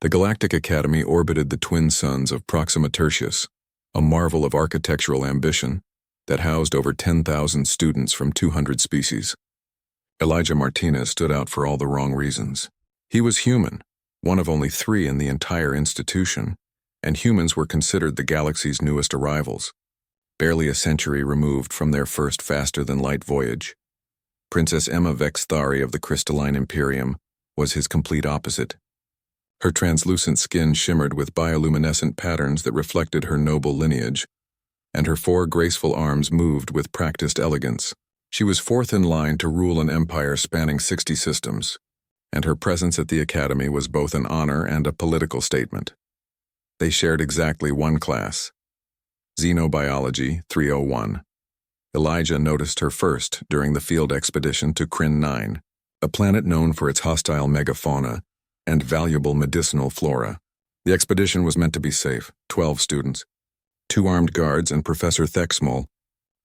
The Galactic Academy orbited the twin suns of Proxima Tertius, a marvel of architectural ambition that housed over 10,000 students from 200 species. Elijah Martinez stood out for all the wrong reasons. He was human, one of only 3 in the entire institution, and humans were considered the galaxy's newest arrivals, barely a century removed from their first faster-than-light voyage. Princess Emma Vexthari of the Crystalline Imperium was his complete opposite. Her translucent skin shimmered with bioluminescent patterns that reflected her noble lineage, and her 4 graceful arms moved with practiced elegance. She was 4th in line to rule an empire spanning 60 systems, and her presence at the academy was both an honor and a political statement. They shared exactly one class, Xenobiology 301. Elijah noticed her first during the field expedition to Kryn 9, a planet known for its hostile megafauna and valuable medicinal flora. The expedition was meant to be safe, 12 students, 2 armed guards and Professor Thexmal,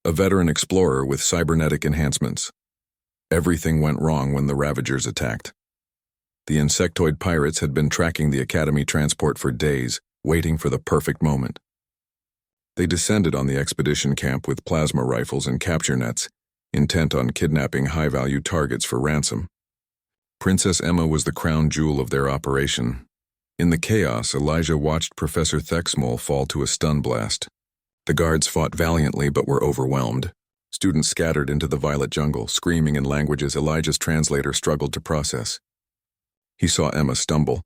a veteran explorer with cybernetic enhancements. Everything went wrong when the Ravagers attacked. The insectoid pirates had been tracking the Academy transport for days, waiting for the perfect moment. They descended on the expedition camp with plasma rifles and capture nets, intent on kidnapping high-value targets for ransom. Princess Emma was the crown jewel of their operation. In the chaos, Elijah watched Professor Thexmal fall to a stun blast. The guards fought valiantly but were overwhelmed. Students scattered into the violet jungle, screaming in languages Elijah's translator struggled to process. He saw Emma stumble,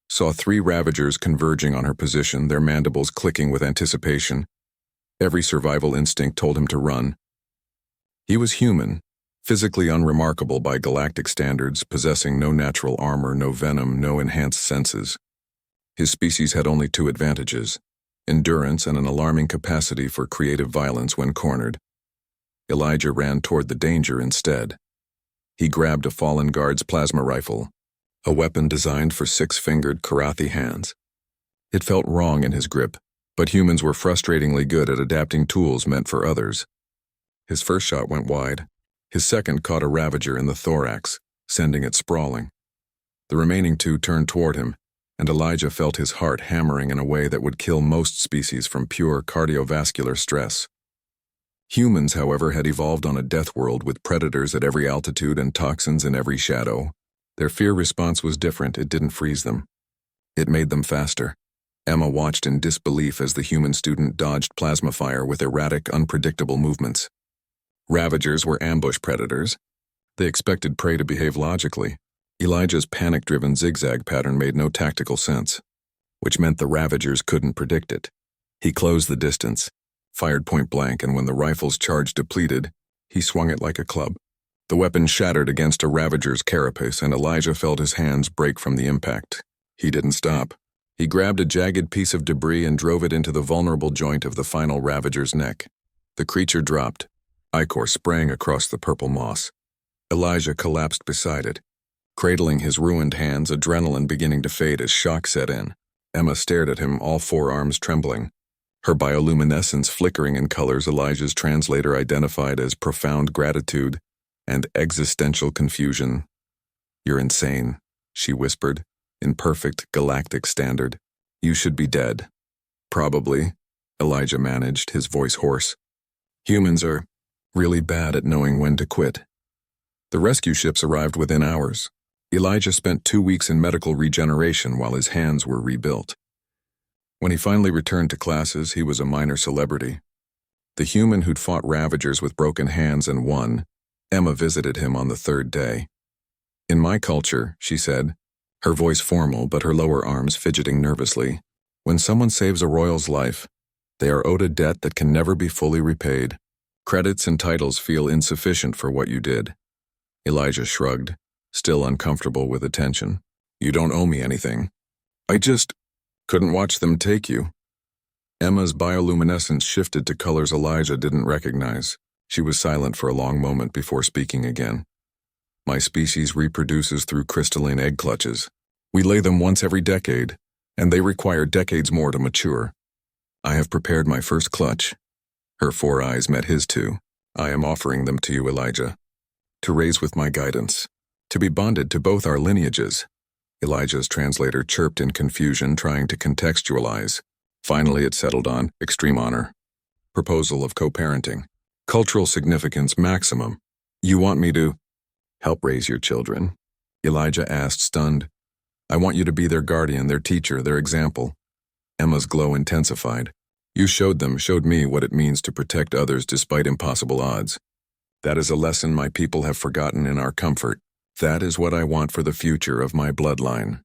saw 3 Ravagers converging on her position, their mandibles clicking with anticipation. Every survival instinct told him to run. He was human, physically unremarkable by galactic standards, possessing no natural armor, no venom, no enhanced senses. His species had only 2 advantages: endurance and an alarming capacity for creative violence when cornered. Elijah ran toward the danger instead. He grabbed a fallen guard's plasma rifle, a weapon designed for 6-fingered Karathi hands. It felt wrong in his grip, but humans were frustratingly good at adapting tools meant for others. His first shot went wide. His second caught a Ravager in the thorax, sending it sprawling. The remaining 2 turned toward him, and Elijah felt his heart hammering in a way that would kill most species from pure cardiovascular stress. Humans, however, had evolved on a death world with predators at every altitude and toxins in every shadow. Their fear response was different. It didn't freeze them. It made them faster. Emma watched in disbelief as the human student dodged plasma fire with erratic, unpredictable movements. Ravagers were ambush predators. They expected prey to behave logically. Elijah's panic-driven zigzag pattern made no tactical sense, which meant the Ravagers couldn't predict it. He closed the distance, fired point blank, and when the rifle's charge depleted, he swung it like a club. The weapon shattered against a Ravager's carapace, and Elijah felt his hands break from the impact. He didn't stop. He grabbed a jagged piece of debris and drove it into the vulnerable joint of the final Ravager's neck. The creature dropped. Ichor sprang across the purple moss. Elijah collapsed beside it, cradling his ruined hands, adrenaline beginning to fade as shock set in. Emma stared at him, all 4 arms trembling. Her bioluminescence flickering in colors Elijah's translator identified as profound gratitude and existential confusion. "You're insane," she whispered, in perfect galactic standard. "You should be dead." "Probably," Elijah managed, his voice hoarse. "Humans are really bad at knowing when to quit." The rescue ships arrived within hours. Elijah spent 2 weeks in medical regeneration while his hands were rebuilt. When he finally returned to classes, he was a minor celebrity. The human who'd fought Ravagers with broken hands and won, Emma visited him on the 3rd day. "In my culture," she said, her voice formal but her lower arms fidgeting nervously, "when someone saves a royal's life, they are owed a debt that can never be fully repaid. Credits and titles feel insufficient for what you did." Elijah shrugged, still uncomfortable with attention. "You don't owe me anything. I just couldn't watch them take you." Emma's bioluminescence shifted to colors Elijah didn't recognize. She was silent for a long moment before speaking again. "My species reproduces through crystalline egg clutches. We lay them once every decade, and they require decades more to mature. I have prepared my first clutch." Her 4 eyes met his 2. "I am offering them to you, Elijah, to raise with my guidance, to be bonded to both our lineages." Elijah's translator chirped in confusion, trying to contextualize. Finally, it settled on extreme honor. Proposal of co-parenting. Cultural significance maximum. You want me to help raise your children? Elijah asked, stunned. I want you to be their guardian, their teacher, their example. Emma's glow intensified. You showed me what it means to protect others despite impossible odds. That is a lesson my people have forgotten in our comfort. That is what I want for the future of my bloodline.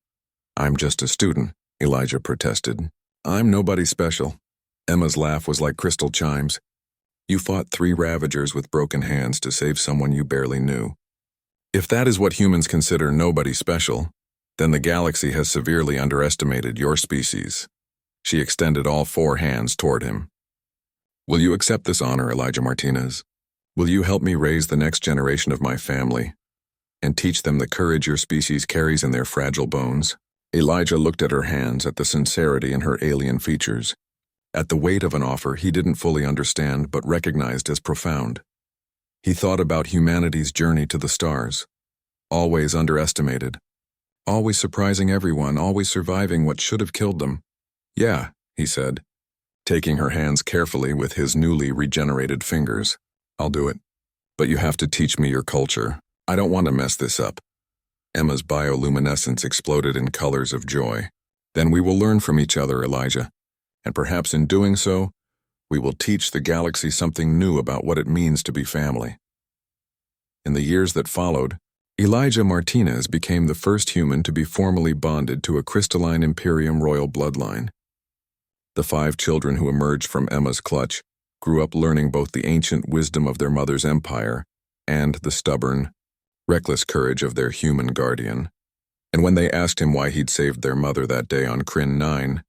I'm just a student, Elijah protested. I'm nobody special. Emma's laugh was like crystal chimes. You fought 3 ravagers with broken hands to save someone you barely knew. If that is what humans consider nobody special, then the galaxy has severely underestimated your species. She extended all 4 hands toward him. Will you accept this honor, Elijah Martinez? Will you help me raise the next generation of my family and teach them the courage your species carries in their fragile bones? Elijah looked at her hands, at the sincerity in her alien features, at the weight of an offer he didn't fully understand but recognized as profound. He thought about humanity's journey to the stars, always underestimated, always surprising everyone, always surviving what should have killed them. Yeah, he said, taking her hands carefully with his newly regenerated fingers. I'll do it. But you have to teach me your culture. I don't want to mess this up. Emma's bioluminescence exploded in colors of joy. Then we will learn from each other, Elijah. And perhaps in doing so, we will teach the galaxy something new about what it means to be family. In the years that followed, Elijah Martinez became the first human to be formally bonded to a crystalline Imperium royal bloodline. The 5 children who emerged from Emma's clutch grew up learning both the ancient wisdom of their mother's empire and the stubborn, reckless courage of their human guardian. And when they asked him why he'd saved their mother that day on Kryn 9,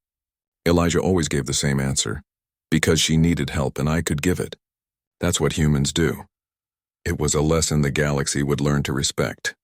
Elijah always gave the same answer. Because she needed help and I could give it. That's what humans do. It was a lesson the galaxy would learn to respect.